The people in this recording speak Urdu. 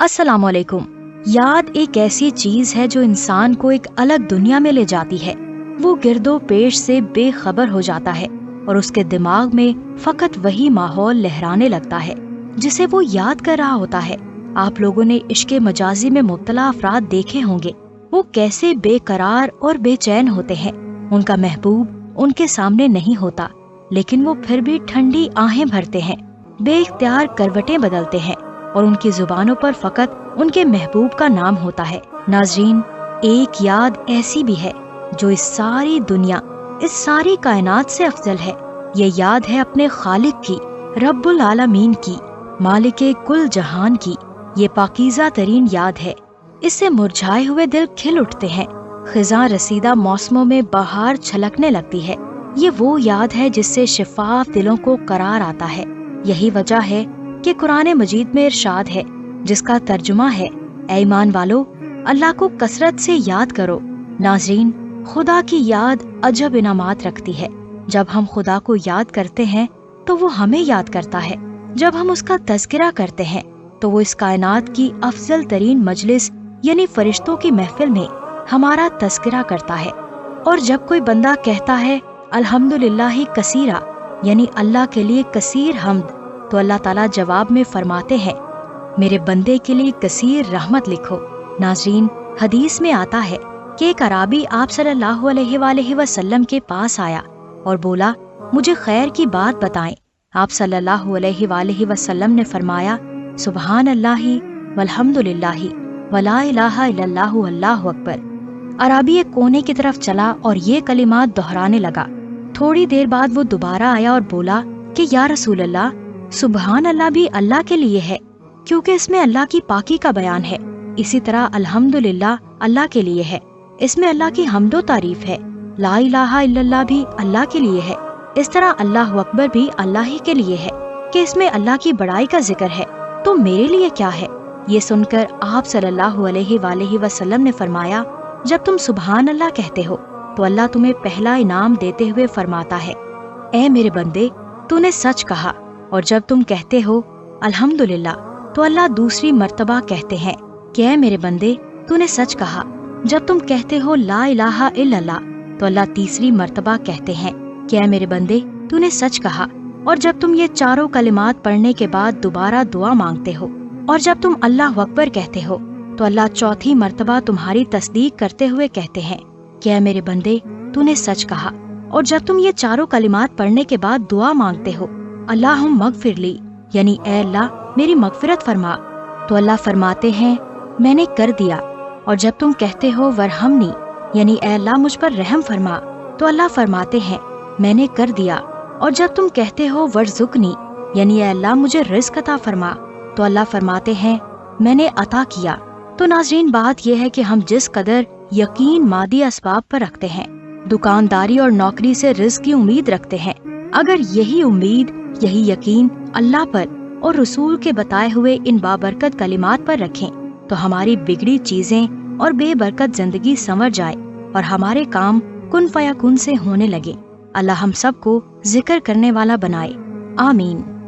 السلام علیکم۔ یاد ایک ایسی چیز ہے جو انسان کو ایک الگ دنیا میں لے جاتی ہے۔ وہ گرد و پیش سے بے خبر ہو جاتا ہے اور اس کے دماغ میں فقط وہی ماحول لہرانے لگتا ہے جسے وہ یاد کر رہا ہوتا ہے۔ آپ لوگوں نے عشق مجازی میں مبتلا افراد دیکھے ہوں گے، وہ کیسے بے قرار اور بے چین ہوتے ہیں۔ ان کا محبوب ان کے سامنے نہیں ہوتا، لیکن وہ پھر بھی ٹھنڈی آہیں بھرتے ہیں، بے اختیار کروٹیں بدلتے ہیں اور ان کی زبانوں پر فقط ان کے محبوب کا نام ہوتا ہے۔ ناظرین، ایک یاد ایسی بھی ہے جو اس ساری دنیا، اس ساری کائنات سے افضل ہے۔ یہ یاد ہے اپنے خالق کی، رب العالمین کی، مالک کل جہان کی۔ یہ پاکیزہ ترین یاد ہے، اس سے مرجھائے ہوئے دل کھل اٹھتے ہیں، خزاں رسیدہ موسموں میں بہار چھلکنے لگتی ہے۔ یہ وہ یاد ہے جس سے شفاف دلوں کو قرار آتا ہے۔ یہی وجہ ہے کہ قرآن مجید میں ارشاد ہے، جس کا ترجمہ ہے، اے ایمان والو، اللہ کو کثرت سے یاد کرو۔ ناظرین، خدا کی یاد عجب انعامات رکھتی ہے۔ جب ہم خدا کو یاد کرتے ہیں تو وہ ہمیں یاد کرتا ہے۔ جب ہم اس کا تذکرہ کرتے ہیں تو وہ اس کائنات کی افضل ترین مجلس یعنی فرشتوں کی محفل میں ہمارا تذکرہ کرتا ہے۔ اور جب کوئی بندہ کہتا ہے الحمدللہ کثیرہ، یعنی اللہ کے لیے کثیر حمد، تو اللہ تعالیٰ جواب میں فرماتے ہیں، میرے بندے کے لیے کثیر رحمت لکھو۔ ناظرین، حدیث میں آتا ہے کہ ایک اعرابی آپ صلی اللہ علیہ وآلہ وسلم کے پاس آیا اور بولا، مجھے خیر کی بات بتائیں۔ آپ صلی اللہ علیہ وآلہ وسلم نے فرمایا، سبحان اللہ والحمدللہ ولا الہ الا اللہ واللہ اکبر۔ اعرابی ایک کونے کی طرف چلا اور یہ کلمات دہرانے لگا۔ تھوڑی دیر بعد وہ دوبارہ آیا اور بولا کہ یا رسول اللہ، سبحان اللہ بھی اللہ کے لیے ہے، کیونکہ اس میں اللہ کی پاکی کا بیان ہے۔ اسی طرح الحمدللہ اللہ کے لیے ہے، اس میں اللہ کی حمد و تعریف ہے۔ لا الہ الا اللہ بھی اللہ کے لیے ہے، اس طرح اللہ اکبر بھی اللہ ہی کے لیے ہے کہ اس میں اللہ کی بڑائی کا ذکر ہے۔ تو میرے لیے کیا ہے؟ یہ سن کر آپ صلی اللہ علیہ وآلہ وسلم نے فرمایا، جب تم سبحان اللہ کہتے ہو تو اللہ تمہیں پہلا انعام دیتے ہوئے فرماتا ہے، اے میرے بندے، تو نے سچ کہا۔ اور جب تم کہتے ہو الحمدللہ تو اللہ دوسری مرتبہ کہتے ہیں کہ اے میرے بندے، تو نے سچ کہا۔ جب تم کہتے ہو لا الہ الا اللہ تو اللہ تیسری مرتبہ کہتے ہیں کہ اے میرے بندے، تو نے سچ کہا۔ اور جب تم یہ چاروں کلمات پڑھنے کے بعد دوبارہ دعا مانگتے ہو اور جب تم اللہ اکبر کہتے ہو تو اللہ چوتھی مرتبہ تمہاری تصدیق کرتے ہوئے کہتے ہیں کہ اے میرے بندے، تو نے سچ کہا۔ اور جب تم یہ چاروں کلمات پڑھنے کے بعد دعا مانگتے ہو، اللہم مغفر لی، یعنی اے اللہ میری مغفرت فرما، تو اللہ فرماتے ہیں میں نے کر دیا۔ اور جب تم کہتے ہو ورحمنی، یعنی اے اللہ مجھ پر رحم فرما، تو اللہ فرماتے ہیں میں نے کر دیا۔ اور جب تم کہتے ہو ورزقنی، یعنی اے اللہ مجھے رزق عطا فرما، تو اللہ فرماتے ہیں میں نے عطا کیا۔ تو ناظرین، بات یہ ہے کہ ہم جس قدر یقین مادی اسباب پر رکھتے ہیں، دکانداری اور نوکری سے رزق کی امید رکھتے ہیں، اگر یہی امید، یہی یقین اللہ پر اور رسول کے بتائے ہوئے ان بابرکت کلمات پر رکھیں تو ہماری بگڑی چیزیں اور بے برکت زندگی سنور جائے اور ہمارے کام کن فیکون سے ہونے لگے۔ اللہ ہم سب کو ذکر کرنے والا بنائے، آمین۔